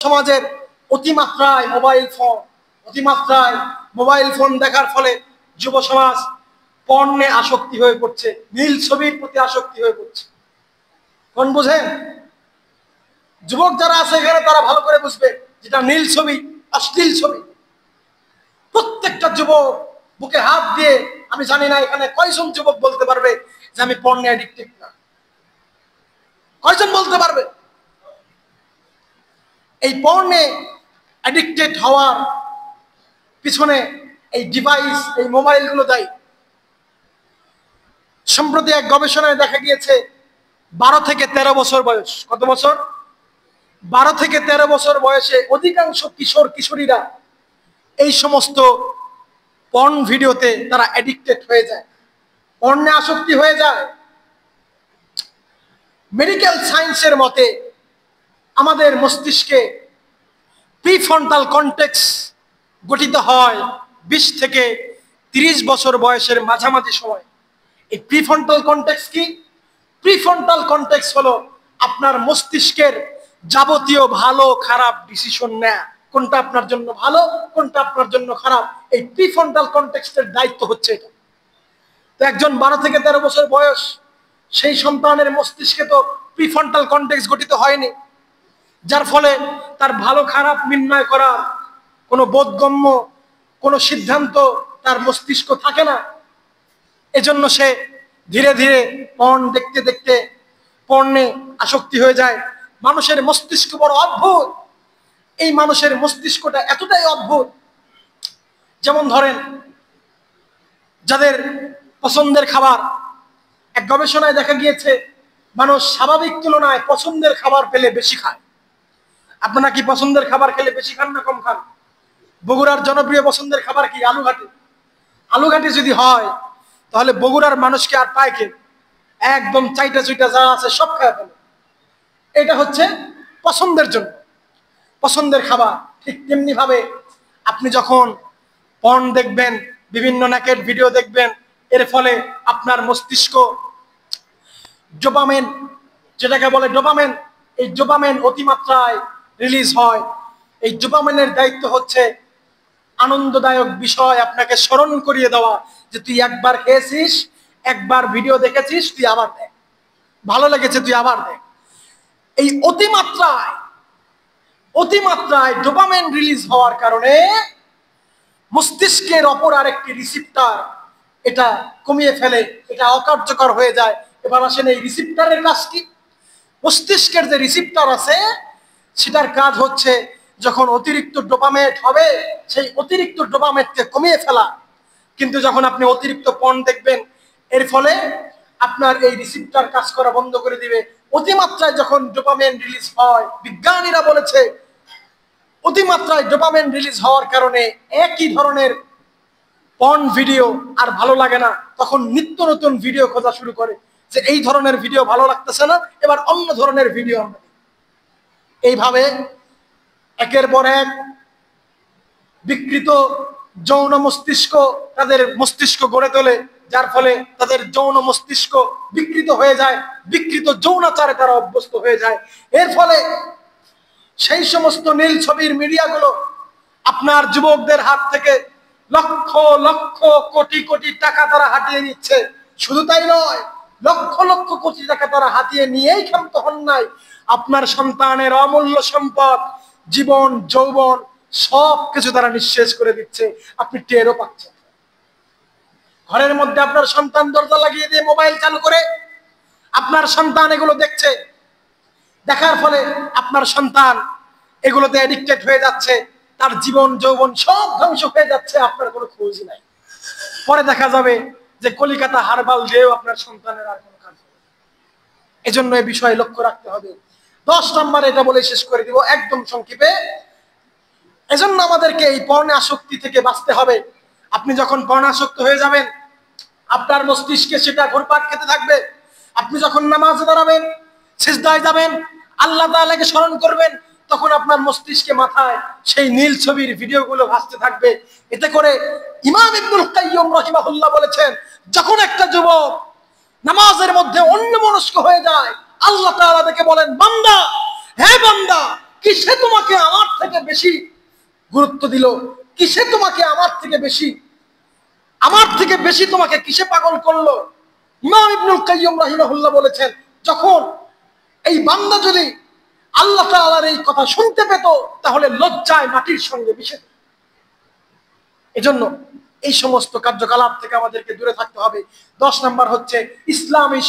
সমাজের অতিমাত্রায় mobile phone দেখার ফলে যুব সমাজ পণ্যে আসক্তি হয়ে পড়ছে, নীল ছবির প্রতি আসক্তি হয়ে পড়ছে। কোন বুঝেন? যুবক যারা আছে এখানে তারা ভালো করে বুঝবে, যেটা নীল ছবি, অশ্লীল ছবি। প্রত্যেকটা যুবক বুকে হাত দিয়ে, আমি জানি না এখানে কয়জন যুবক বলতে পারবে যে আমি পর্নে অ্যাডিক্টেড না। কয়জন বলতে পারবে? এই পর্নে অ্যাডিক্টেড হওয়ার পিছনে এই ডিভাইস, এই মোবাইলগুলো দায়ী। সম্প্রতি এক গবেষণায় দেখা গিয়েছে 12 থেকে 13 বছর বয়স, কত বছর? 12 থেকে 13 বছর বয়সে অধিকাংশ কিশোর কিশোরীরা এই সমস্ত পর্ন ভিডিওতে তারা অ্যাডিক্টেড হয়ে যায়, পর্নে আসক্তি হয়ে যায়। মেডিকেল সায়েন্সের মতে আমাদের মস্তিষ্কে প্রিফ্রন্টাল কর্টেক্স গঠিত হয় 20 থেকে 30 বছর বয়সের মাঝামাঝি সময়। এই প্রিফ্রন্টাল কর্টেক্স কি? প্রিফ্রন্টাল কর্টেক্স হলো আপনার মস্তিষ্কের যাবতীয় ভালো খারাপ ডিসিশন নেয়া, কোনটা আপনার জন্য ভালো, কোনটা আপনার জন্য খারাপ, এই প্রিফ্রন্টাল কর্টেক্সের দায়িত্ব হচ্ছে এটা। তো একজন 12 থেকে 13 বছর বয়স, সেই সন্তানের মস্তিষ্কে তো প্রিফ্রন্টাল কর্টেক্স গঠিত হয়নি, যার ফলে তার ভালো খারাপ নির্ণয় করার কোনো বোধগম্য কোনো সিদ্ধান্ত তার মস্তিষ্ক থাকে না। এজন্য সে ধীরে ধীরে পর্ন দেখতে দেখতে পর্নে আসক্তি হয়ে যায়। মানুষের মস্তিষ্ক বড় অদ্ভুত। এই মানুষের মস্তিষ্কটা এতটাই অদ্ভুত, যেমন ধরেন যাদের পছন্দের খাবার, এক গবেষণায় দেখা গিয়েছে মানুষ স্বাভাবিক তুলনায় পছন্দের খাবার পেলে বেশি খায়। আপনারা কি পছন্দের খাবার খেলে বেশি খান না কম খান? বগুড়ার জনপ্রিয় পছন্দের খাবার কি? আলুঘাটি। আলুঘাটি যদি হয় তাহলে বগুড়ার মানুষকে আর পায় কে? একদম চাইটা চুইটা যা আছে সব খায় ফেলে। এটা হচ্ছে পছন্দের জন্য, পছন্দের খাবার। ঠিক তেমনি ভাবে আপনি যখন পর্ন দেখবেন, বিভিন্ন নেকেড ভিডিও দেখবেন, এর ফলে আপনার মস্তিষ্ক ডোপামিন, যেটাকে বলে ডোপামিন, এই ডোপামিন অতিমাত্রায় রিলিজ হয়। এই ডোপামিনের দায়িত্ব হচ্ছে আনন্দদায়ক বিষয় আপনাকে স্মরণ করিয়ে দেওয়া, যে তুই একবার খেয়েছিস, একবার ভিডিও দেখেছিস, তুই আবার দেখ, ভালো লেগেছে তুই আবার দেখ। এই অতিমাত্রায় ডোপামিন রিলিজ হওয়ার কারণে মস্তিষ্কের অপর আরেকটি রিসিপ্টর এটা কমিয়ে ফেলে, এটা অকার্যকর হয়ে যায়। এবার আসেন এই রিসিপ্টরের কাজ কি? মস্তিষ্কের যে রিসিপ্টর আছে সেটার কাজ হচ্ছে যখন অতিরিক্ত ডোপামেট হবে সেই অতিরিক্ত ডোপামেটকে কমিয়ে ফেলা। কিন্তু যখন আপনি অতিরিক্ত পর্ন দেখবেন, এর ফলে আপনার এই রিসিপ্টর কাজ করা বন্ধ করে দিবে। অতিমাত্রায় যখন ডোপামিন রিলিজ হয়, বিজ্ঞানীরা বলেছে অতিমাত্রায় ডোপামিন রিলিজ হওয়ার কারণে একই ধরনের পর্ন ভিডিও আর ভালো লাগে না, তখন নিত্য নতুন ভিডিও খোঁজা শুরু করে, যে এই ধরনের ভিডিও ভালো লাগতেছে না, এবার অন্য ধরনের ভিডিও আমরা দেখি। এইভাবে একের পর এক বিকৃত যৌন মস্তিষ্ক তাদের মস্তিষ্ক গড়ে তোলে, যার ফলে তাদের যৌন মস্তিষ্ক বিকৃত হয়ে যায়, বিকৃত যৌনাচারে তারা অভ্যস্ত হয়ে যায়। এর ফলে সেই সমস্ত নীল ছবির মিডিয়াগুলো আপনার যুবকদের হাত থেকে লক্ষ লক্ষ কোটি কোটি টাকা তারা হাতিয়ে নিচ্ছে। শুধু তাই নয়, লক্ষ লক্ষ কোটি টাকা তারা হাতিয়ে নিয়েই ক্ষান্ত হন নাই, আপনার সন্তানের অমূল্য সম্পদ, জীবন যৌবন সব কিছু তারা নিঃশেষ করে দিচ্ছে, আপনি টেরও পাচ্ছেন। ঘরের মধ্যে আপনার সন্তান দরজা লাগিয়ে দিয়ে মোবাইল চালু করে আপনার সন্তান এগুলো দেখছে, দেখার ফলে আপনার সন্তান এগুলোতে অ্যাডিক্টেড হয়ে যাচ্ছে, তার জীবন যৌবন সব ধ্বংস হয়ে যাচ্ছে, আপনার কোনো খোঁজ নাই। পরে দেখা যাবে যে কলিকাতা হারবাল দিয়েও আপনার সন্তানের আর কোনো কাজ হবে। এজন্য এই বিষয়ে লক্ষ্য রাখতে হবে। 10 নম্বর এটা বলে শেষ করে দিব একদম সংক্ষেপে। এজন্য আমাদেরকে এই পর্নে আসক্তি থেকে বাঁচতে হবে। আপনি যখন পর্নে আসক্ত হয়ে যাবেন, আপনার মস্তিষ্কে সেটা ঘুরপাক খেতে থাকবে। আপনি যখন নামাজে দাঁড়াবেন, সিজদায় যাবেন, আল্লাহ তাআলাকে স্মরণ করবেন, তখন আপনার মস্তিষ্কে মাথায় সেই নীল ছবির ভিডিওগুলো ভাসতে থাকবে। এতে করে ইমাম ইবনুল কাইয়্যিম রাহিমাহুল্লাহ বলেছেন, যখন একটা যুবক নামাজের মধ্যে অন্যমনস্ক হয়ে যায়, আল্লাহ তাআলা তাকে বলেন, বান্দা, হে বান্দা, কিসে তোমাকে আমার থেকে বেশি গুরুত্ব দিল, কিসে তোমাকে আমার থেকে বেশি তোমাকে কিসে পাগল করলো? ইমাম ইবনুল কাইয়্যিম রাহিমাহুল্লাহ বলেছেন, যখন এই বান্দা যদি আল্লাহ তাআলার এই কথা শুনতে পেত তাহলে লজ্জায় মাটির সঙ্গে মিশে। এজন্য এই সমস্ত কার্যকলাপ থেকে আমাদেরকে দূরে থাকতে হবে। 10 নাম্বার হচ্ছে ইসলামী